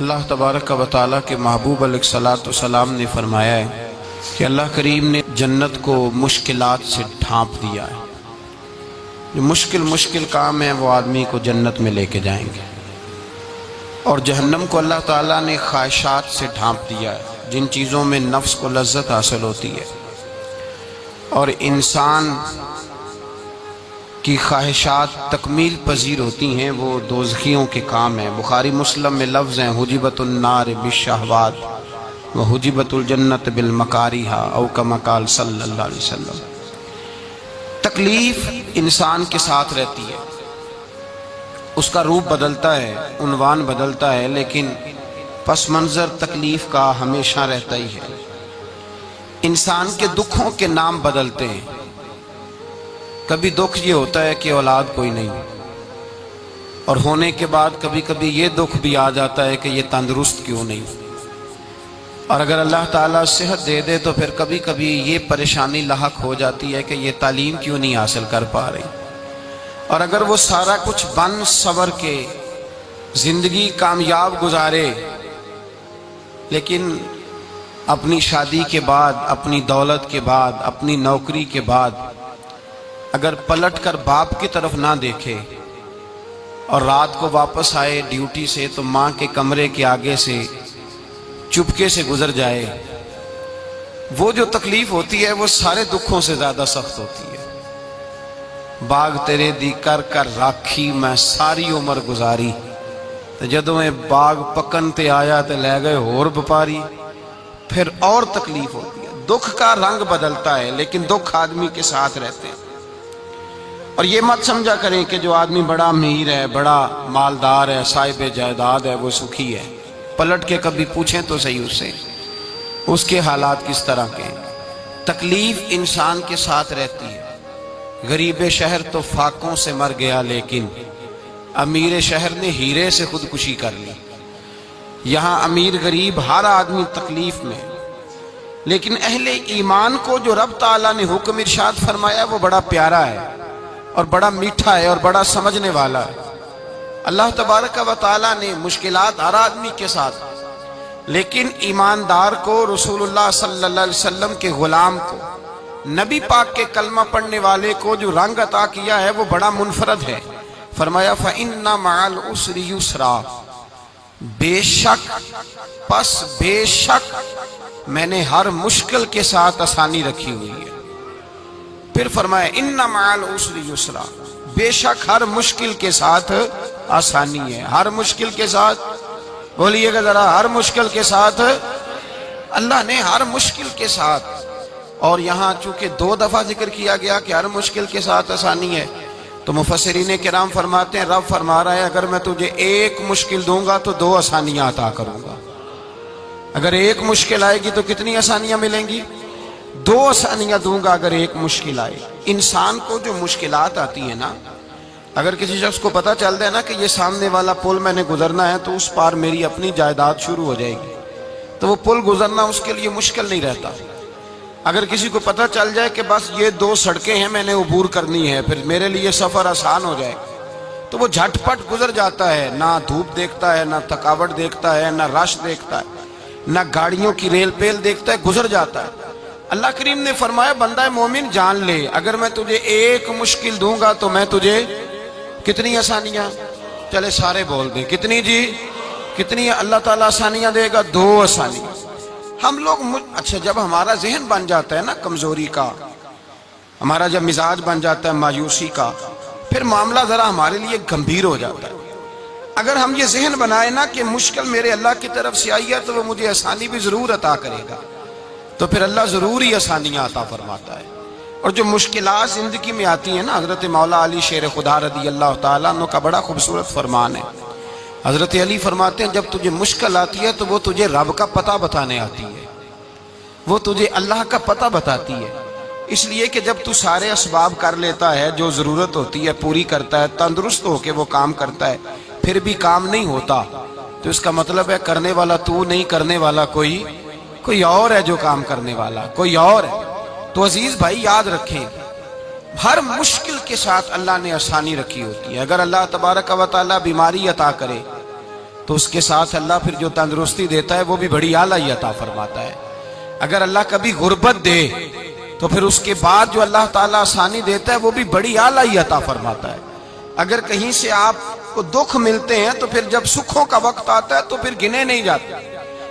اللہ تبارک و تعالیٰ کے محبوب علیہ الصلوۃ والسلام نے فرمایا ہے کہ اللہ کریم نے جنت کو مشکلات سے ڈھانپ دیا ہے۔ جو مشکل کام ہیں وہ آدمی کو جنت میں لے کے جائیں گے، اور جہنم کو اللہ تعالیٰ نے خواہشات سے ڈھانپ دیا ہے، جن چیزوں میں نفس کو لذت حاصل ہوتی ہے اور انسان کی خواہشات تکمیل پذیر ہوتی ہیں، وہ دوزخیوں کے کام ہیں۔ بخاری مسلم میں لفظ ہیں حجبت النار بالشہوات وحجبت الجنت بالمکارہ، او کما قال صلی اللہ علیہ وسلم۔ تکلیف انسان کے ساتھ رہتی ہے، اس کا روپ بدلتا ہے، عنوان بدلتا ہے، لیکن پس منظر تکلیف کا ہمیشہ رہتا ہی ہے۔ انسان کے دکھوں کے نام بدلتے ہیں۔ کبھی دکھ یہ ہوتا ہے کہ اولاد کوئی نہیں، اور ہونے کے بعد کبھی کبھی یہ دکھ بھی آ جاتا ہے کہ یہ تندرست کیوں نہیں، اور اگر اللہ تعالیٰ صحت دے دے تو پھر کبھی کبھی یہ پریشانی لاحق ہو جاتی ہے کہ یہ تعلیم کیوں نہیں حاصل کر پا رہی۔ اور اگر وہ سارا کچھ بن سور کے زندگی کامیاب گزارے، لیکن اپنی شادی کے بعد، اپنی دولت کے بعد، اپنی نوکری کے بعد اگر پلٹ کر باپ کی طرف نہ دیکھے اور رات کو واپس آئے ڈیوٹی سے تو ماں کے کمرے کے آگے سے چپکے سے گزر جائے، وہ جو تکلیف ہوتی ہے وہ سارے دکھوں سے زیادہ سخت ہوتی ہے۔ باغ تیرے دی کر کر راکھی میں ساری عمر گزاری، تو جدوں میں باغ پکن تے آیا تے لے گئے اور بپاری، پھر اور تکلیف ہوتی ہے۔ دکھ کا رنگ بدلتا ہے، لیکن دکھ آدمی کے ساتھ رہتے ہیں۔ اور یہ مت سمجھا کریں کہ جو آدمی بڑا امیر ہے، بڑا مالدار ہے، صاحب جائیداد ہے، وہ سکھی ہے۔ پلٹ کے کبھی پوچھیں تو صحیح اس سے، اس کے حالات کس طرح کے ہیں۔ تکلیف انسان کے ساتھ رہتی ہے۔ غریب شہر تو فاقوں سے مر گیا، لیکن امیر شہر نے ہیرے سے خودکشی کر لی۔ یہاں امیر غریب ہر آدمی تکلیف میں، لیکن اہل ایمان کو جو رب تعالیٰ نے حکم ارشاد فرمایا وہ بڑا پیارا ہے اور بڑا میٹھا ہے اور بڑا سمجھنے والا ہے۔ اللہ تبارک و تعالیٰ نے مشکلات ہر آدمی کے ساتھ، لیکن ایماندار کو، رسول اللہ صلی اللہ علیہ وسلم کے غلام کو، نبی پاک کے کلمہ پڑھنے والے کو جو رنگ عطا کیا ہے وہ بڑا منفرد ہے۔ فرمایا فَإِنَّ مَعَ الْعُسْرِ يُسْرًا، بے شک میں نے ہر مشکل کے ساتھ آسانی رکھی ہوئی ہے۔ پھر فرمایا اِنَّ مَعَ الْعُسْرِ يُسْرًا، بے شک ہر مشکل کے ساتھ آسانی ہے۔ ہر مشکل کے ساتھ، بولیے گا ذرا، ہر مشکل کے ساتھ، اللہ نے ہر مشکل کے ساتھ۔ اور یہاں چونکہ 2 دفعہ ذکر کیا گیا کہ ہر مشکل کے ساتھ آسانی ہے، تو مفسرین کرام فرماتے ہیں رب فرما رہا ہے اگر میں تجھے 1 مشکل دوں گا تو 2 آسانیاں عطا کروں گا۔ اگر 1 مشکل آئے گی تو کتنی آسانیاں ملیں گی؟ 2 آسانیاں دوں گا اگر 1 مشکل آئے۔ انسان کو جو مشکلات آتی ہیں نا، اگر کسی شخص کو پتہ چل جائے نا کہ یہ سامنے والا پل میں نے گزرنا ہے تو اس پار میری اپنی جائیداد شروع ہو جائے گی، تو وہ پل گزرنا اس کے لیے مشکل نہیں رہتا۔ اگر کسی کو پتہ چل جائے کہ بس یہ 2 سڑکیں ہیں میں نے عبور کرنی ہے، پھر میرے لیے سفر آسان ہو جائے، تو وہ جھٹ پٹ گزر جاتا ہے، نہ دھوپ دیکھتا ہے، نہ تھکاوٹ دیکھتا ہے، نہ رش دیکھتا ہے، نہ گاڑیوں کی ریل پیل دیکھتا ہے، گزر جاتا ہے۔ اللہ کریم نے فرمایا بندہ مومن جان لے اگر میں تجھے 1 مشکل دوں گا تو میں تجھے کتنی آسانیاں، چلے سارے بول دیں کتنی جی، کتنی اللہ تعالیٰ آسانیاں دے گا؟ 2 آسانیاں۔ ہم لوگ اچھا جب ہمارا ذہن بن جاتا ہے نا کمزوری کا، ہمارا جب مزاج بن جاتا ہے مایوسی کا، پھر معاملہ ذرا ہمارے لیے گمبھیر ہو جاتا ہے۔ اگر ہم یہ ذہن بنائے نا کہ مشکل میرے اللہ کی طرف سے آئی ہے تو وہ مجھے آسانی بھی ضرور عطا کرے گا، تو پھر اللہ ضرور ہی آسانیاں عطا فرماتا ہے۔ اور جو مشکلات زندگی میں آتی ہیں نا، حضرت مولا علی شیر خدا رضی اللہ تعالیٰ عنہ کا بڑا خوبصورت فرمان ہے۔ حضرت علی فرماتے ہیں جب تجھے مشکل آتی ہے تو وہ تجھے رب کا پتہ بتانے آتی ہے، وہ تجھے اللہ کا پتہ بتاتی ہے۔ اس لیے کہ جب تو سارے اسباب کر لیتا ہے، جو ضرورت ہوتی ہے پوری کرتا ہے، تندرست ہو کے وہ کام کرتا ہے، پھر بھی کام نہیں ہوتا، تو اس کا مطلب ہے کرنے والا تو نہیں، کرنے والا کوئی اور ہے جو کام کرنے والا، کوئی اور ہے۔ تو عزیز بھائی یاد رکھیں ہر مشکل کے ساتھ اللہ نے آسانی رکھی ہوتی ہے۔ اگر اللہ تبارک و تعالیٰ بیماری عطا کرے تو اس کے ساتھ اللہ پھر جو تندرستی دیتا ہے وہ بھی بڑی اعلیٰ ہی عطا فرماتا ہے۔ اگر اللہ کبھی غربت دے تو پھر اس کے بعد جو اللہ تعالیٰ آسانی دیتا ہے وہ بھی بڑی اعلیٰ ہی عطا فرماتا ہے۔ اگر کہیں سے آپ کو دکھ ملتے ہیں تو پھر جب سکھوں کا وقت آتا ہے تو پھر گنے نہیں جاتے۔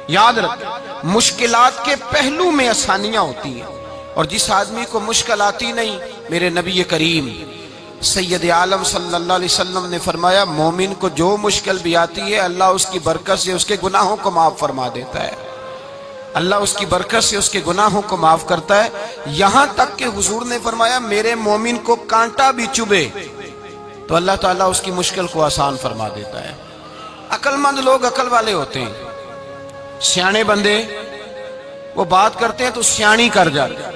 یاد رکھیں، مشکلات کے پہلو میں آسانیاں ہوتی ہیں، اور جس آدمی کو مشکل آتی نہیں، میرے نبی کریم سید عالم صلی اللہ علیہ وسلم نے فرمایا مومن کو جو مشکل بھی آتی ہے اللہ اس کی برکت سے اس کے گناہوں کو معاف فرما دیتا ہے۔ اللہ اس کی برکت سے اس کے گناہوں کو معاف کرتا ہے، یہاں تک کہ حضور نے فرمایا میرے مومن کو کانٹا بھی چبھے تو اللہ تعالیٰ اس کی مشکل کو آسان فرما دیتا ہے۔ عقل مند لوگ عقل والے ہوتے ہیں، سیانے بندے وہ بات کرتے ہیں تو سیانی کر جاتے ہیں۔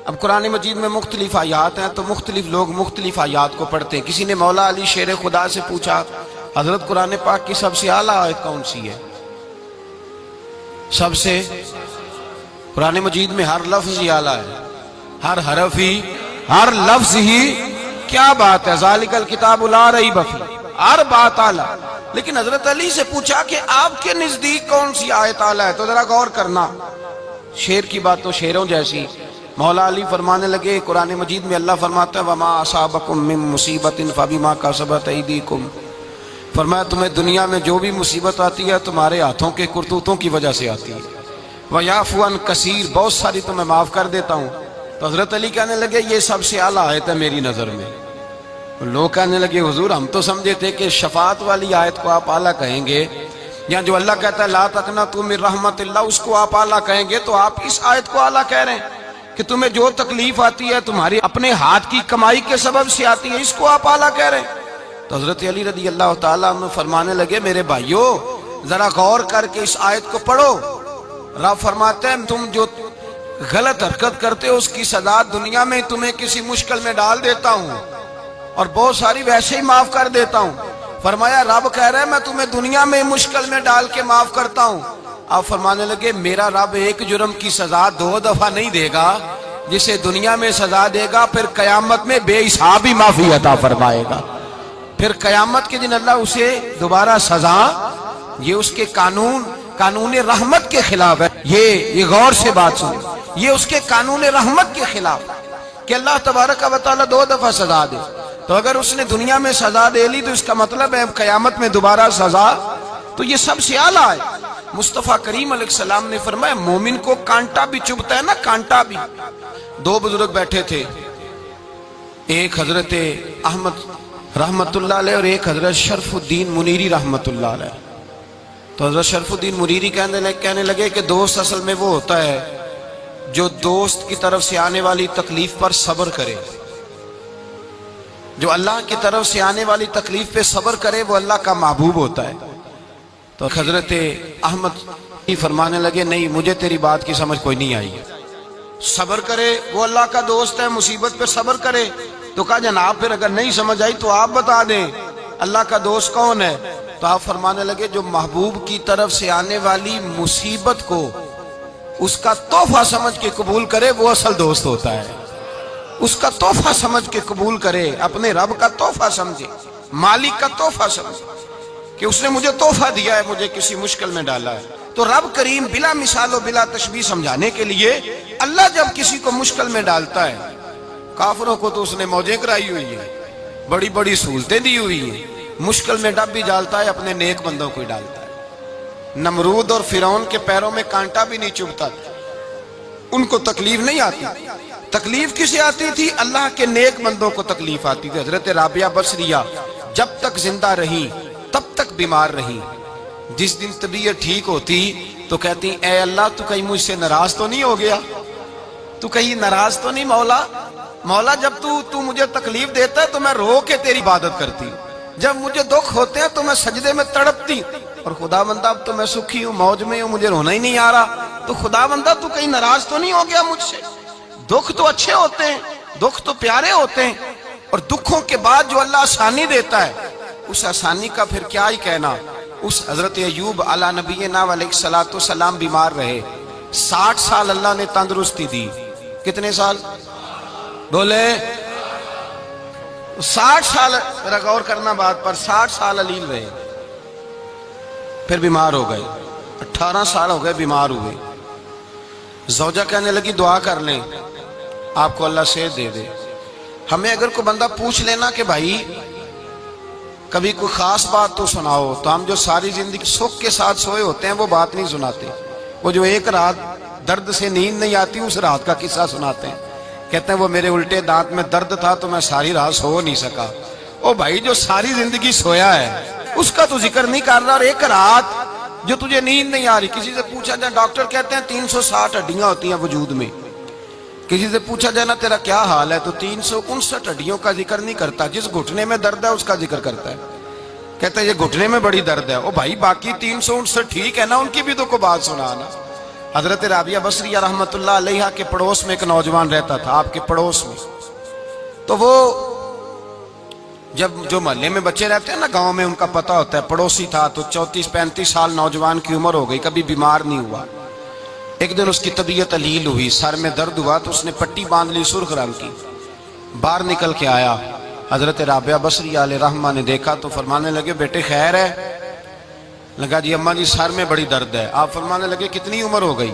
اب قرآن مجید میں مختلف آیات ہیں تو مختلف لوگ مختلف آیات کو پڑھتے ہیں۔ کسی نے مولا علی شیر خدا سے پوچھا حضرت قرآن پاک کی سب سے اعلیٰ آیت کون سی ہے؟ سب سے قرآن مجید میں ہر لفظ ہی اعلیٰ ہے، ہر حرف ہی، ہر لفظ ہی، کیا بات ہے، ذالک الکتاب لا ریب فیہ، ہر بات اعلیٰ۔ لیکن حضرت علی سے پوچھا کہ آپ کے نزدیک کون سی آیت اعلیٰ ہے تو ذرا غور کرنا، شیر کی بات تو شیروں جیسی۔ مولا علی فرمانے لگے قرآن مجید میں اللہ فرماتا ہے وَمَا أَصَابَكُم مِّن مُّصِيبَةٍ فَبِمَا كَسَبَتْ أَيْدِيكُمْ، فرمایا تمہیں دنیا میں جو بھی مصیبت آتی ہے تمہارے ہاتھوں کے کرتوتوں کی وجہ سے آتی ہے، وَيَعْفُو عَن كَثِيرٍ، بہت ساری تو میں معاف کر دیتا ہوں۔ تو حضرت علی کہنے لگے یہ سب سے اعلیٰ آیت ہے میری نظر میں۔ لوگ کہنے لگے حضور ہم تو سمجھے تھے کہ شفاعت والی آیت کو آپ اعلیٰ کہیں گے، یا جو اللہ کہتا ہے لا تقنطوا من رحمت اللہ اس کو آپ اعلیٰ کہیں گے، تو آپ اس آیت کو اعلیٰ کہہ رہے ہیں کہ تمہیں جو تکلیف آتی ہے تمہاری اپنے ہاتھ کی کمائی کے سبب سے آتی ہے، اس کو آپ اعلیٰ کہہ رہے ہیں۔ تو حضرت علی رضی اللہ تعالیٰ عنہ فرمانے لگے میرے بھائیو ذرا غور کر کے اس آیت کو پڑھو۔ رب فرماتے ہیں تم جو غلط حرکت کرتے ہو اس کی سزا دنیا میں تمہیں کسی مشکل میں ڈال دیتا ہوں اور بہت ساری ویسے ہی معاف کر دیتا ہوں۔ فرمایا رب کہہ رہے ہیں میں تمہیں دنیا میں مشکل میں ڈال کے معاف کرتا ہوں۔ آپ فرمانے لگے میرا رب ایک جرم کی سزا 2 دفعہ نہیں دے گا، جسے دنیا میں سزا دے گا پھر قیامت میں بے حساب ہی معافی عطا فرمائے گا۔ پھر قیامت کے دن اللہ اسے دوبارہ سزا، یہ اس کے قانون رحمت کے خلاف ہے۔ یہ غور سے بات سنیں، یہ اس کے قانون رحمت کے خلاف کہ اللہ تبارک و تعالیٰ 2 دفعہ سزا دے۔ تو اگر اس نے دنیا میں سزا دے لی تو اس کا مطلب ہے قیامت میں دوبارہ سزا، تو یہ سب سے اعلیٰ ہے۔ مصطفیٰ کریم علیہ السلام نے فرمایا مومن کو کانٹا بھی چبھتا ہے نا، کانٹا بھی۔ 2 بزرگ بیٹھے تھے، ایک حضرت احمد رحمت اللہ علیہ اور ایک حضرت شرف الدین منیری رحمت اللہ علیہ۔ تو حضرت شرف الدین منیری کہنے لگے کہ دوست اصل میں وہ ہوتا ہے جو دوست کی طرف سے آنے والی تکلیف پر صبر کرے، جو اللہ کی طرف سے آنے والی تکلیف پہ صبر کرے وہ اللہ کا محبوب ہوتا ہے۔ تو حضرت احمد فرمانے لگے نہیں مجھے تیری بات کی سمجھ کوئی نہیں آئی، صبر کرے وہ اللہ کا دوست ہے، مصیبت پہ صبر کرے۔ تو کہا جناب پھر اگر نہیں سمجھ آئی تو آپ بتا دیں اللہ کا دوست کون ہے؟ تو آپ فرمانے لگے جو محبوب کی طرف سے آنے والی مصیبت کو اس کا تحفہ سمجھ کے قبول کرے وہ اصل دوست ہوتا ہے۔ اس کا تحفہ سمجھ کے قبول کرے، اپنے رب کا تحفہ سمجھے، مالک کا تحفہ سمجھے کہ اس نے مجھے تحفہ دیا ہے، مجھے کسی مشکل میں ڈالا ہے۔ تو رب کریم بلا مثال و بلا تشبیہ سمجھانے کے لیے اللہ جب کسی کو مشکل میں ڈالتا ہے، کافروں کو تو اس نے موجیں کرائی ہوئی ہیں، بڑی بڑی سہولتیں دی ہوئی ہیں، مشکل میں ڈب بھی ڈالتا ہے، اپنے نیک بندوں کو ہی ڈالتا ہے۔ نمرود اور فرعون کے پیروں میں کانٹا بھی نہیں چبھتا تھا، ان کو تکلیف نہیں آتی۔ تکلیف کسے آتی تھی؟ اللہ کے نیک بندوں کو تکلیف آتی تھی۔ حضرت رابعہ بصریہ جب تک زندہ رہی تب تک بیمار رہی، جس دن طبیعت ٹھیک ہوتی تو کہتی اے اللہ تو کہیں مجھ سے ناراض تو نہیں ہو گیا، تو کہیں ناراض تو نہیں مولا جب تو مجھے تکلیف دیتا ہے تو میں رو کے تیری عبادت کرتی ہوں، جب مجھے دکھ ہوتے ہیں تو میں سجدے میں تڑپتی، اور خدا بندہ اب تو میں سکھی ہوں، موج میں ہوں، مجھے رونا ہی نہیں آ رہا، تو خدا بندہ تو کہیں ناراض تو نہیں ہو گیا مجھ سے؟ دکھ تو اچھے ہوتے ہیں، دکھ تو پیارے ہوتے ہیں، اور دکھوں کے بعد جو اللہ آسانی دیتا ہے اس آسانی کا پھر کیا ہی کہنا۔ اس حضرت ایوب علی نبینا علیہ الصلوۃ والسلام بیمار رہے، 60 سال اللہ نے تندرستی دی۔ کتنے سال بولے؟ 60 سال، غور کرنا بات پر، 60 سال علیل رہے۔ پھر بیمار ہو گئے، 18 سال ہو گئے بیمار ہوئے۔ زوجہ کہنے لگی دعا کر لیں آپ کو اللہ صحت دے دے۔ ہمیں اگر کوئی بندہ پوچھ لینا کہ بھائی کبھی کوئی خاص بات تو سناؤ، تو ہم جو ساری زندگی سکھ کے ساتھ سوئے ہوتے ہیں وہ بات نہیں سناتے، وہ جو ایک رات درد سے نیند نہیں آتی اس رات کا قصہ سناتے ہیں، کہتے ہیں وہ میرے الٹے دانت میں درد تھا تو میں ساری رات سو نہیں سکا۔ او بھائی جو ساری زندگی سویا ہے اس کا تو ذکر نہیں کر رہا، اور ایک رات جو تجھے نیند نہیں آ رہی۔ کسی سے پوچھا جائے، ڈاکٹر کہتے ہیں 360 ہڈیاں ہوتی ہیں وجود میں، کسی سے پوچھا جائے نا تیرا کیا حال ہے تو 359 ہڈیوں کا ذکر نہیں کرتا، جس گھٹنے میں درد ہے اس کا ذکر کرتا ہے، کہتا ہے یہ گھٹنے میں بڑی درد ہے۔ او بھائی باقی 359 ٹھیک ہے نا، ان کی بھی تو کوئی بات سنانا۔ حضرت رابعہ بصریہ رحمت اللہ علیہا کے پڑوس میں ایک نوجوان رہتا تھا، آپ کے پڑوس میں، تو وہ جب جو محلے میں بچے رہتے ہیں نا گاؤں میں ان کا پتہ ہوتا ہے، پڑوسی تھا تو 34-35 سال نوجوان کی عمر ہو گئی، کبھی بیمار نہیں ہوا۔ ایک دن اس کی طبیعت علیل ہوئی، سر میں درد ہوا تو اس نے پٹی باندھ لی سرخ رنگ کی، باہر نکل کے آیا، حضرت رابعہ بصریہ علیہ رحمہ نے دیکھا تو فرمانے لگے بیٹے خیر ہے؟ لگا جی اماں جی سر میں بڑی درد ہے۔ آپ فرمانے لگے کتنی عمر ہو گئی؟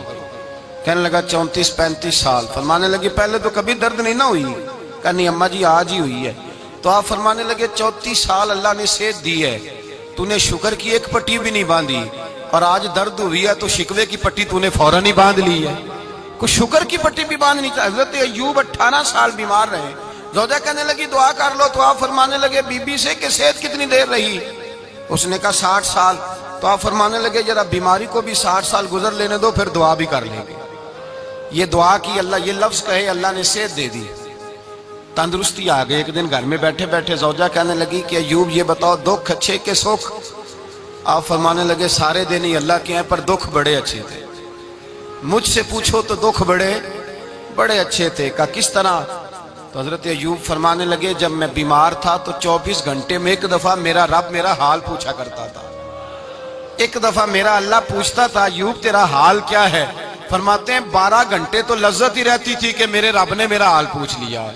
کہنے لگا 34-35 سال۔ فرمانے لگے پہلے تو کبھی درد نہیں نہ ہوئی؟ کہا نہیں اماں جی آج ہی ہوئی ہے۔ تو آپ فرمانے لگے 34 سال اللہ نے صحت دی ہے، تو نے شکر کی ایک پٹی بھی نہیں باندھی، اور آج درد ہوئی ہے تو شکوے کی پٹی تو نے فوراً ہی باندھ لی ہے، کوئی شکر کی پٹی بھی باندھنی چاہیے۔ حضرت ایوب 18 سال بیمار رہے، زوجہ کہنے لگی دعا کر لو، تو آپ فرمانے لگے بی بی سے کہ صحت کتنی دیر رہی؟ اس نے کہا 60 سال۔ تو آپ فرمانے لگے ذرا بیماری کو بھی 60 سال گزر لینے دو پھر دعا بھی کر لیں گے۔ یہ دعا کی، اللہ یہ لفظ کہے اللہ نے صحت دے دی، تندرستی آ گئی۔ ایک دن گھر میں بیٹھے بیٹھے زوجہ کہنے لگی کہ ایوب یہ بتاؤ دکھ اچھے کے سکھ؟ آپ فرمانے لگے سارے دن ہی اللہ کے ہیں پر دکھ بڑے اچھے تھے، مجھ سے پوچھو تو دکھ بڑے اچھے تھے۔ کہا کس طرح؟ تو حضرت ایوب فرمانے لگے جب میں بیمار تھا تو 24 گھنٹے میں ایک دفعہ میرا رب میرا حال پوچھا کرتا تھا، ایک دفعہ میرا اللہ پوچھتا تھا ایوب تیرا حال کیا ہے؟ فرماتے ہیں 12 گھنٹے تو لذت ہی رہتی تھی کہ میرے رب نے میرا حال پوچھ لیا،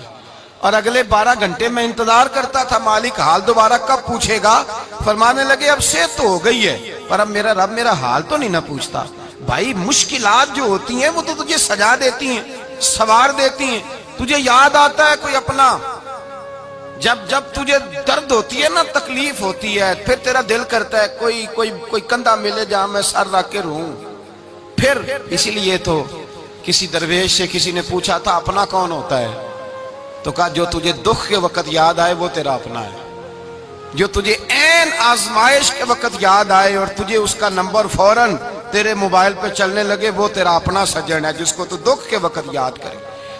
اور اگلے 12 گھنٹے میں انتظار کرتا تھا مالک حال دوبارہ کب پوچھے گا۔ فرمانے لگے اب صحت تو ہو گئی ہے پر اب میرا رب میرا حال تو نہیں نہ پوچھتا۔ بھائی مشکلات جو ہوتی ہیں وہ تو تجھے سجا دیتی ہیں، سوار دیتی ہیں، تجھے یاد آتا ہے کوئی اپنا، جب تجھے درد ہوتی ہے نا تکلیف ہوتی ہے پھر تیرا دل کرتا ہے کوئی کندھا ملے جہاں میں سر رکھ کے رہوں۔ پھر اسی لیے تو کسی درویش سے کسی نے پوچھا تھا اپنا کون ہوتا ہے؟ تو کہا جو تجھے دکھ کے وقت یاد آئے وہ تیرا اپنا ہے، جو تجھے عین آزمائش کے وقت یاد آئے اور تجھے اس کا نمبر فوراً تیرے موبائل پہ چلنے لگے وہ تیرا اپنا سجن ہے جس کو تو دکھ کے وقت یاد کرے۔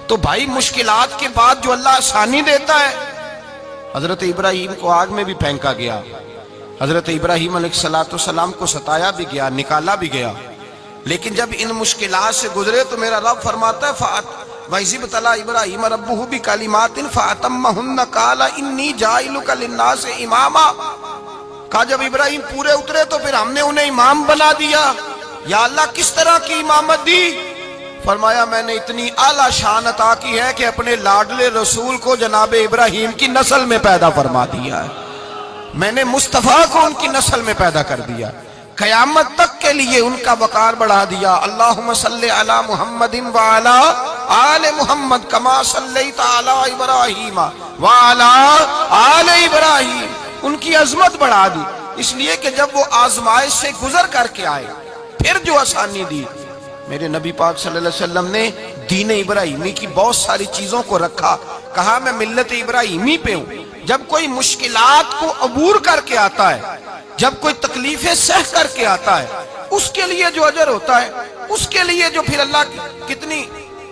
تو بھائی مشکلات کے بعد جو اللہ آسانی دیتا ہے، حضرت ابراہیم کو آگ میں بھی پھینکا گیا، حضرت ابراہیم علیہ السلام کو ستایا بھی گیا، نکالا بھی گیا، لیکن جب ان مشکلات سے گزرے تو میرا رب فرماتا ہے وَإِذِ ابْتَلَىٰ إِبْرَاهِيمَ رَبُّهُ بِكَلِمَاتٍ فَأَتَمَّهُنَّ قَالَ إِنِّي جَاعِلُكَ لِلنَّاسِ إِمَامًا۔ کہا جب ابراہیم پورے اترے تو پھر ہم نے انہیں امام بنا دیا۔ یا اللہ کس طرح کی امامت دی؟ فرمایا میں نے اتنی اعلیٰ شان عطا کی ہے کہ اپنے لاڈلے رسول کو جناب ابراہیم کی نسل میں پیدا فرما دیا ہے، میں نے مصطفیٰ کو ان کی نسل میں پیدا کر دیا، قیامت تک کے لیے ان کا وقار بڑھا دیا۔ اللہم صلی علی محمد وعلی آل محمد کما صلیت علی ابراہیم وعلی آل ابراہیم، ان کی عظمت بڑھا دی، اس لیے کہ جب وہ آزمائش سے گزر کر کے آئے پھر جو آسانی دی۔ میرے نبی پاک صلی اللہ علیہ وسلم نے دین ابراہیمی کی بہت ساری چیزوں کو رکھا، کہا میں ملت ابراہیمی پہ ہوں۔ جب کوئی مشکلات کو عبور کر کے آتا ہے، جب کوئی تکلیفیں سہ کر کے آتا ہے، اس کے لیے جو اجر ہوتا ہے، اس کے لیے جو پھر اللہ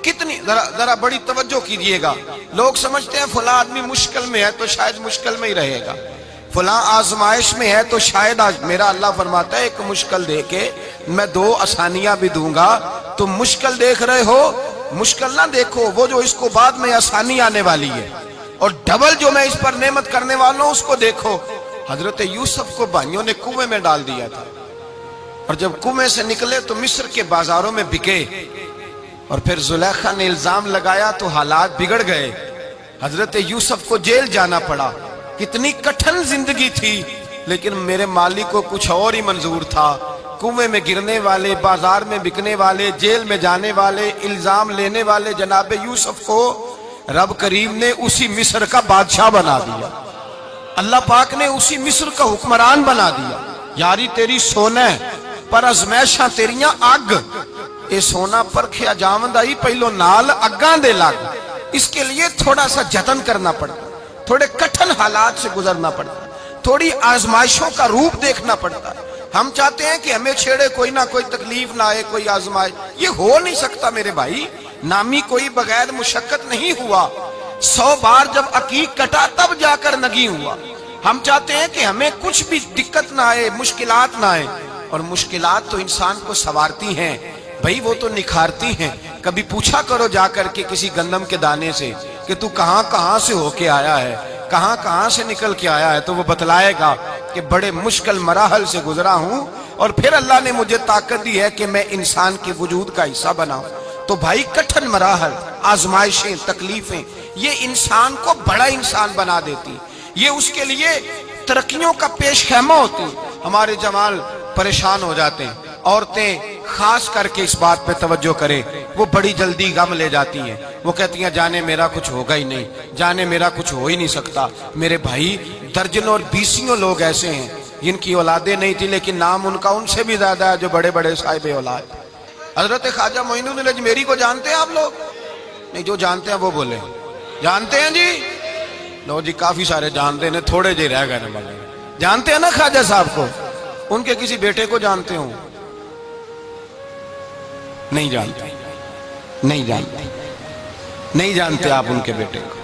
کتنی ذرا بڑی توجہ کیجئے گا۔ لوگ سمجھتے ہیں فلاں آدمی مشکل میں ہے تو شاید مشکل میں ہی رہے گا، فلاں آزمائش میں ہے تو شاید میرا اللہ فرماتا ہے ایک مشکل دے کے میں 2 آسانیاں بھی دوں گا۔ تم مشکل دیکھ رہے ہو، مشکل نہ دیکھو، وہ جو اس کو بعد میں آسانی آنے والی ہے، اور ڈبل جو میں اس پر نعمت کرنے والا ہوں اس کو دیکھو۔ حضرت یوسف کو بھائیوں نے کنویں میں ڈال دیا تھا، اور جب کنویں سے نکلے تو مصر کے بازاروں میں بکے، اور پھر زلیخا نے الزام لگایا تو حالات بگڑ گئے، حضرت یوسف کو جیل جانا پڑا۔ کتنی کٹھن زندگی تھی، لیکن میرے مالک کو کچھ اور ہی منظور تھا. کنویں میں گرنے والے، بازار میں بکنے والے، جیل میں جانے والے، الزام لینے والے جناب یوسف کو رب کریم نے اسی مصر کا بادشاہ بنا دیا. اللہ پاک نے اسی مصر کا حکمران بنا دیا. یاری تیری سونا ہے پر ازمائشاں تیریاں اگ. اے سونا پرکھیا جاوندا ہی پہلو نال اگاں دے لگ. اس کے لیے تھوڑا سا جتن کرنا پڑتا، تھوڑے کٹھن حالات سے گزرنا پڑتا، تھوڑی آزمائشوں کا روپ دیکھنا پڑتا ہے. ہم چاہتے ہیں کہ ہمیں چھیڑے کوئی نہ کوئی تکلیف نہ آئے، کوئی آزمائش. یہ ہو نہیں سکتا میرے بھائی. نامی کوئی بغیر مشقت نہیں ہوا. 100 بار جب عقیق کٹا تب جا کر نگی ہوا. ہم چاہتے ہیں کہ ہمیں کچھ بھی دقت نہ آئے، مشکلات نہ آئے. اور مشکلات تو انسان کو سنوارتی ہیں بھائی، وہ تو نکھارتی ہیں. کبھی پوچھا کرو جا کر کے کسی گندم کے دانے سے کہ تو کہاں کہاں سے ہو کے آیا ہے، کہاں کہاں سے نکل کے آیا ہے، تو وہ بتلائے گا کہ بڑے مشکل مراحل سے گزرا ہوں اور پھر اللہ نے مجھے طاقت دی ہے کہ میں انسان کے وجود کا حصہ بناؤں. تو بھائی کٹھن مراحل، آزمائشیں، تکلیفیں یہ انسان کو بڑا انسان بنا دیتی، یہ اس کے لیے ترقیوں کا پیش خیمہ ہوتی. ہمارے جمال پریشان ہو جاتے ہیں. عورتیں خاص کر کے اس بات پہ توجہ کرے، وہ بڑی جلدی غم لے جاتی ہیں. وہ کہتی ہیں جانے میرا کچھ ہوگا ہی نہیں، جانے میرا کچھ ہو ہی نہیں سکتا. میرے بھائی درجنوں اور بیسیوں لوگ ایسے ہیں جن کی اولادیں نہیں تھی لیکن نام ان کا ان سے بھی زیادہ ہے جو بڑے بڑے صاحب اولاد. حضرت خواجہ معین الدین اجمیری کو جانتے ہیں آپ لوگ؟ نہیں، جو جانتے ہیں وہ بولے. جانتے ہیں جی؟ لو جی کافی سارے جانتے ہیں، تھوڑے جی رہ گئے نا. جانتے ہیں نا خواجہ صاحب کو؟ ان کے کسی بیٹے کو جانتے ہوں؟ نہیں جانتے، نہیں جانتے، نہیں جانتے آپ ان کے بیٹے کو.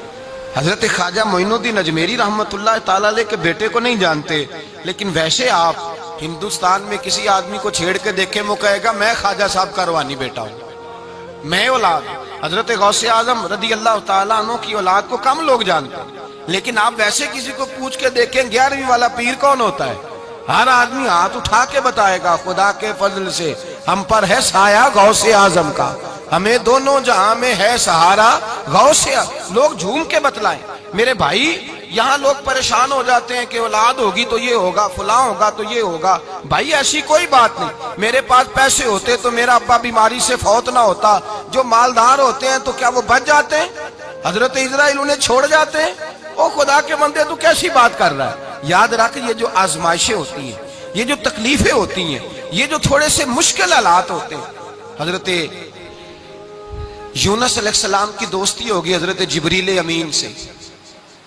حضرت خواجہ معین الدین اجمیری رحمت اللہ تعالی علیہ کے بیٹے کو نہیں جانتے. لیکن ویسے آپ ہندوستان میں کسی آدمی کو چھیڑ کے دیکھیں، وہ کہے گا میں خواجہ صاحب کا روحانی بیٹا ہوں، میں اولاد. حضرت غوث اعظم رضی اللہ تعالیٰ عنہ کی اولاد کو کم لوگ جانتے ہیں. لیکن آپ ویسے کسی کو پوچھ کے دیکھیں 11ویں والا پیر کون ہوتا ہے، ہر آدمی ہاتھ اٹھا کے بتائے گا خدا کے فضل سے ہم پر ہے سایہ غوث اعظم کا، ہمیں دونوں جہاں میں ہے سہارا غوث. لوگ جھوم کے بتلائیں. میرے بھائی یہاں لوگ پریشان ہو جاتے ہیں کہ اولاد ہوگی تو یہ ہوگا، فلاں ہوگا تو یہ ہوگا. بھائی ایسی کوئی بات نہیں. میرے پاس پیسے ہوتے تو میرا ابا بیماری سے فوت نہ ہوتا. جو مالدار ہوتے ہیں تو کیا وہ بچ جاتے ہیں؟ حضرت اسرائیل انہیں چھوڑ جاتے ہیں؟ او خدا کے بندے تو کیسی بات کر رہا ہے. یاد رکھ یہ جو آزمائشیں ہوتی ہیں، یہ جو تکلیفیں ہوتی ہیں، یہ جو تھوڑے سے مشکل حالات ہوتے ہیں. حضرت یونس علیہ السلام کی دوستی ہوگی حضرت جبریل امین سے.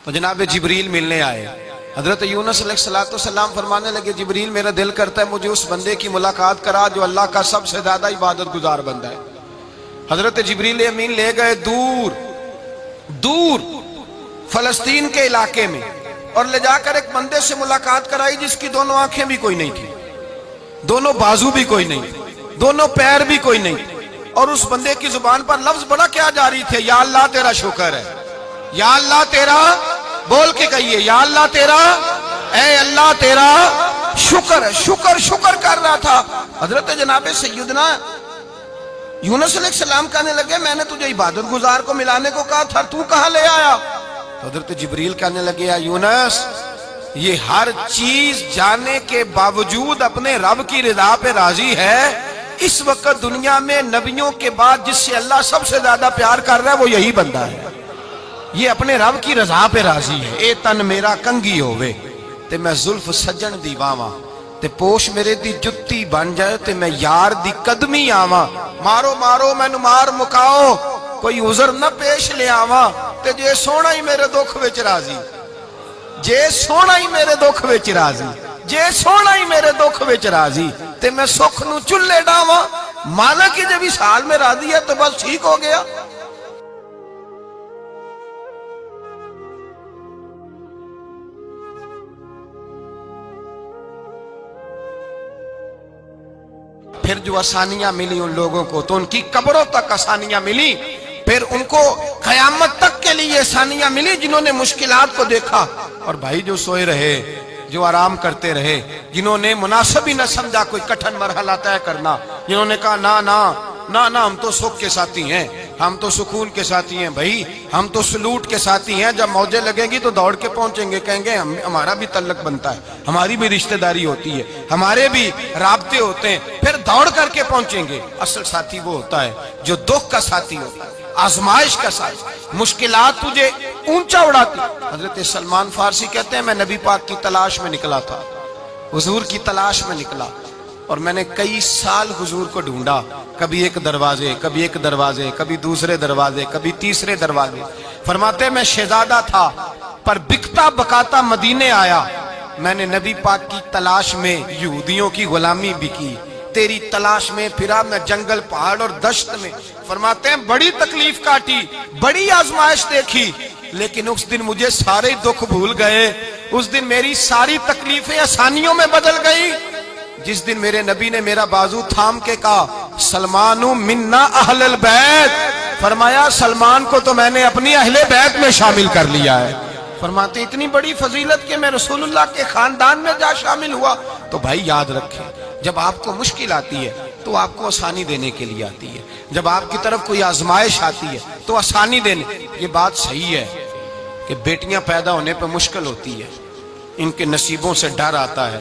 تو جناب جبریل ملنے آئے. حضرت یونس علیہ السلام فرمانے لگے جبریل میرا دل کرتا ہے مجھے اس بندے کی ملاقات کرا جو اللہ کا سب سے زیادہ عبادت گزار بندہ ہے. حضرت جبریل امین لے گئے دور دور فلسطین کے علاقے میں اور لے جا کر ایک بندے سے ملاقات کرائی جس کی دونوں آنکھیں بھی کوئی نہیں تھی، دونوں بازو بھی کوئی نہیں تھی، دونوں پیر بھی کوئی نہیں تھی. اور اس بندے کی زبان پر لفظ بڑا کیا جاری تھے، یا اللہ تیرا شکر ہے، یا اللہ تیرا، بول کے کہیے یا اللہ تیرا، اے اللہ تیرا شکر ہے. شکر شکر کر رہا تھا. حضرت جناب سیدنا یونس علیہ السلام کہنے لگے میں نے تجھے عبادت گزار کو ملانے کو کہا تھا، تو کہاں لے آیا؟ حضرت جبریل کہنے لگے یا یونس یہ ہر چیز جانے کے باوجود اپنے رب کی رضا پہ راضی ہے. اس وقت دنیا میں نبیوں کے بعد جس سے اللہ سب سے زیادہ پیار کر رہا ہے وہ یہی بندہ ہے. یہ اپنے رب کی رضا پہ راضی ہے. اے تن میرا کنگی ہوئے تے میں زلف سجن دی واواں، تے پوش میرے دی جتی بن جائے تے میں یار دی قدمی آواں. مارو مارو مینو مار مکاؤ کوئی عذر نہ پیش لے آواں. تے جے سونا ہی میرے دکھ وچ راضی، جے سونا ہی میرے دکھ وچ راضی، جے سونا ہی میرے دکھ وچ راضی تے میں سکھ نو چلے ڈاواں. مالک کی جب اس حال میں راضی ہے تو بس ٹھیک ہو گیا. پھر جو آسانیاں ملی ان لوگوں کو تو ان کی قبروں تک آسانیاں ملی، پھر ان کو قیامت تک کے لیے آسانیاں ملی جنہوں نے مشکلات کو دیکھا. اور بھائی جو سوئے رہے، جو آرام کرتے رہے، جنہوں نے مناسب ہی نہ سمجھا کوئی کٹھن مرحلہ طے کرنا، جنہوں نے کہا نا نا نا نا ہم تو سکھ کے ساتھی ہیں، ہم تو سکون کے ساتھی ہیں بھائی، ہم تو سلوٹ کے ساتھی ہیں، جب موجیں لگیں گی تو دوڑ کے پہنچیں گے، کہیں گے ہمارا بھی تعلق بنتا ہے، ہماری بھی رشتہ داری ہوتی ہے، ہمارے بھی رابطے ہوتے ہیں، پھر دوڑ کر کے پہنچیں گے۔ اصل ساتھی وہ ہوتا ہے جو دکھ کا ساتھی ہوتا ہے، آزمائش کا ساتھی، مشکلات تجھے اونچا اڑاتی۔ حضرت سلمان فارسی کہتے ہیں میں نبی پاک کی تلاش میں نکلا تھا، حضور کی تلاش میں نکلا، اور میں نے کئی سال حضور کو ڈھونڈا، کبھی ایک دروازے، کبھی ایک دروازے، کبھی دوسرے دروازے، کبھی تیسرے دروازے۔ فرماتے میں شہزادہ تھا پر بکتا بکاتا مدینے آیا، میں نے نبی پاک کی تلاش میں یہودیوں کی غلامی بھی کی، تیری تلاش میں پھرا میں جنگل پہاڑ اور دشت میں۔ فرماتے ہیں بڑی تکلیف کاٹی، بڑی آزمائش دیکھی، لیکن اس دن مجھے سارے دکھ بھول گئے، اس دن میری ساری تکلیفیں آسانیوں میں بدل گئی، جس دن میرے نبی نے میرا بازو تھام کے کہا سلمان منا اہل البیت، فرمایا سلمان کو تو میں نے اپنی اہل بیت میں شامل کر لیا ہے۔ فرماتے اتنی بڑی فضیلت کہ میں رسول اللہ کے خاندان میں جا شامل ہوا۔ تو بھائی یاد رکھیں، جب آپ کو مشکل آتی ہے تو آپ کو آسانی دینے کے لیے آتی ہے، جب آپ کی طرف کوئی آزمائش آتی ہے تو آسانی دینے۔ یہ بات صحیح ہے کہ بیٹیاں پیدا ہونے پہ مشکل ہوتی ہے، ان کے نصیبوں سے ڈر آتا ہے،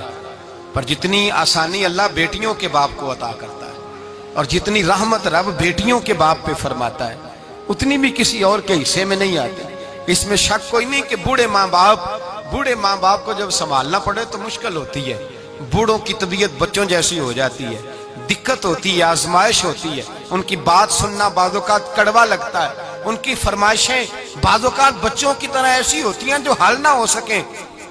پر جتنی آسانی اللہ بیٹیوں کے باپ کو عطا کرتا ہے اور جتنی رحمت رب بیٹیوں کے باپ پہ فرماتا ہے اتنی بھی کسی اور کے حصے میں نہیں آتی۔ اس میں شک کوئی نہیں کہ بوڑھے ماں باپ کو جب سنبھالنا پڑے تو مشکل ہوتی ہے، بوڑھوں کی طبیعت بچوں جیسی ہو جاتی ہے، دقت ہوتی ہے، آزمائش ہوتی ہے، ان کی بات سننا بعض اوقات کڑوا لگتا ہے، ان کی فرمائشیں بعض اوقات بچوں کی طرح ایسی ہوتی ہیں جو حل نہ ہو سکیں،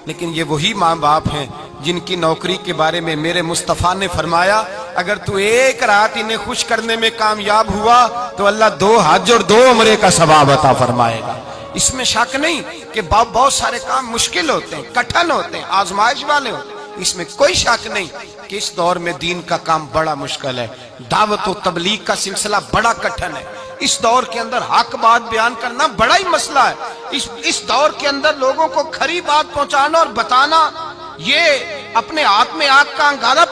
لیکن یہ وہی ماں باپ ہیں جن کی نوکری کے بارے میں میرے مصطفیٰ نے فرمایا اگر تو ایک رات انہیں خوش کرنے میں کامیاب ہوا تو اللہ 2 حج اور 2 عمرے کا ثواب عطا فرمائے گا۔ اس میں شک نہیں کہ بہت سارے کام مشکل ہوتے ہیں، کٹھن ہوتے ہیں، آزمائش والے ہوتے ہیں، اس میں کوئی شک نہیں کہ اس دور میں دین کا کام بڑا مشکل ہے، دعوت و تبلیغ کا سلسلہ بڑا کٹھن ہے، اس دور کے اندر حق بات بیان کرنا بڑا ہی مسئلہ ہے، اس دور کے اندر لوگوں کو کھری بات پہنچانا اور بتانا یہ اپنے ہاتھ میں آگ کا انگارہ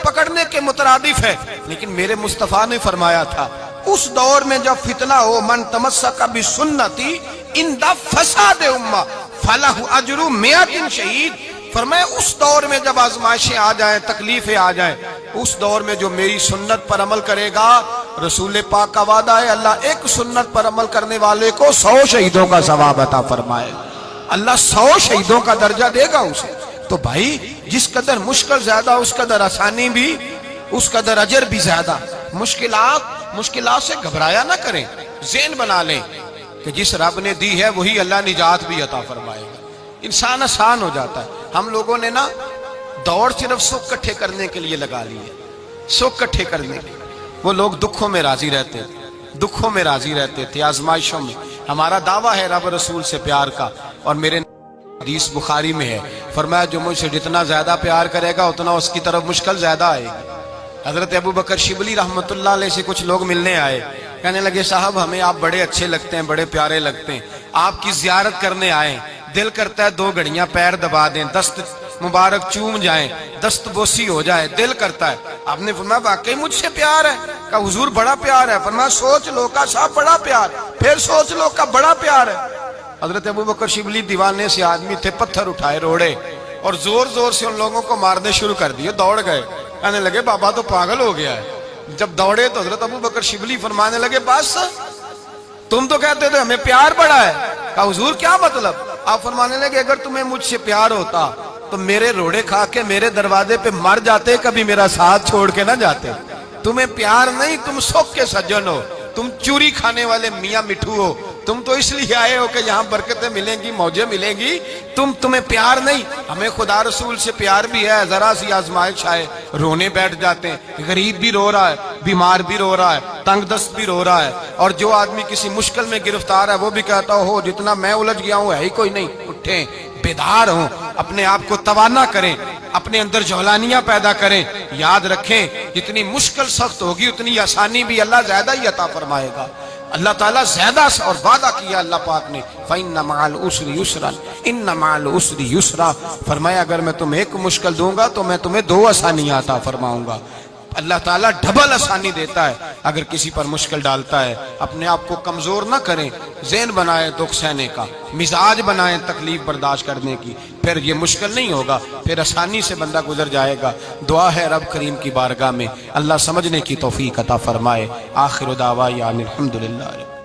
پکڑنے کے مترادف ہے۔ لیکن میرے مصطفیٰ نے فرمایا تھا اس دور میں جب فتنہ ہو من تمسک بسنتی اند فساد امہ فلہ اجر 100 شہید، فرمایا اس دور میں جب آزمائشیں آ جائیں، تکلیفیں آ جائیں، اس دور میں جو میری سنت پر عمل کرے گا، رسول پاک کا وعدہ ہے اللہ ایک سنت پر عمل کرنے والے کو 100 شہیدوں کا ثواب عطا فرمائے گا، اللہ 100 شہیدوں کا درجہ دے گا اسے۔ تو بھائی جس قدر مشکل زیادہ اس قدر آسانی بھی، اس قدر اجر بھی زیادہ۔ مشکلات سے گھبرایا نہ کریں، ذہن بنا لیں کہ جس رب نے دی ہے وہی اللہ نجات بھی عطا فرمائے گا، انسان آسان ہو جاتا ہے۔ ہم لوگوں نے نا دوڑ صرف سکھ کٹھے کرنے کے لیے لگا لی ہے، سکھ کٹھے کرنے کے۔ وہ لوگ دکھوں میں راضی رہتے تھے، آزمائشوں میں۔ ہمارا دعویٰ ہے رب رسول سے پیار کا، اور میرے حدیث بخاری میں ہے فرمایا جو مجھ سے جتنا زیادہ پیار کرے گا اتنا اس کی طرف مشکل زیادہ آئے گی۔ حضرت ابو بکر شبلی رحمت اللہ علیہ سے کچھ لوگ ملنے آئے، کہنے لگے صاحب ہمیں آپ بڑے اچھے لگتے ہیں، بڑے پیارے لگتے ہیں، آپ کی زیارت کرنے آئے، دل کرتا ہے 2 گھڑیاں پیر دبا دیں، دست مبارک چوم جائیں، دست بوسی ہو جائے، دل کرتا ہے۔ آپ نے فرمایا واقعی مجھ سے پیار ہے؟ کہا حضور بڑا پیار ہے۔ فرمایا سوچ لو کا صاحب بڑا پیار، پھر سوچ لو کا بڑا پیار ہے۔ حضرت ابو بکر شبلی دیوانے سے آدمی تھے، پتھر اٹھائے روڑے اور زور سے ان لوگوں کو مارنے شروع کر دیے، دوڑ گئے، کہنے لگے بابا تو پاگل ہو گیا ہے۔ جب دوڑے تو حضرت ابو بکر شبلی فرمانے لگے بس تم تو کہتے تھے ہمیں پیار بڑا ہے۔ کہا حضور کیا مطلب؟ آپ فرمانے لگے اگر تمہیں مجھ سے پیار ہوتا تو میرے روڑے کھا کے میرے دروازے پہ مر جاتے، کبھی میرا ساتھ چھوڑ کے نہ جاتے۔ تمہیں پیار نہیں، تم سکھ کے سجن ہو، تم چوری کھانے والے میاں مٹھو ہو، تم تو اس لیے آئے ہو کہ یہاں برکتیں ملیں گی، موجیں ملیں گی، تمہیں پیار نہیں۔ ہمیں خدا رسول سے پیار بھی ہے، ذرا سی آزمائش آئے رونے بیٹھ جاتے ہیں، غریب بھی رو رہا ہے، بیمار بھی رو رہا ہے، تنگ دست بھی رو رہا ہے، اور جو آدمی کسی مشکل میں گرفتار ہے وہ بھی کہتا ہو جتنا میں الجھ گیا ہوں ہے ہی کوئی نہیں۔ اٹھیں، بیدار ہوں، اپنے آپ کو توانا کریں، اپنے اندر جولانیاں پیدا کریں۔ یاد رکھیں جتنی مشکل سخت ہوگی اتنی آسانی بھی اللہ زیادہ ہی عطا فرمائے گا۔ اللہ تعالیٰ زیادہ اور وعدہ کیا اللہ پاک نے فَإِنَّ مَعَ الْعُسْرِ يُسْرًا إِنَّ مَعَ الْعُسْرِ يُسْرًا، فرمایا اگر میں تمہیں ایک مشکل دوں گا تو میں تمہیں 2 آسانیاں عطا فرماؤں گا۔ اللہ تعالیٰ ڈبل آسانی دیتا ہے اگر کسی پر مشکل ڈالتا ہے۔ اپنے آپ کو کمزور نہ کریں، ذہن بنائیں دکھ سہنے کا، مزاج بنائیں تکلیف برداشت کرنے کی، پھر یہ مشکل نہیں ہوگا، پھر آسانی سے بندہ گزر جائے گا۔ دعا ہے رب کریم کی بارگاہ میں اللہ سمجھنے کی توفیق عطا فرمائے۔ آخر دعوانا الحمدللہ۔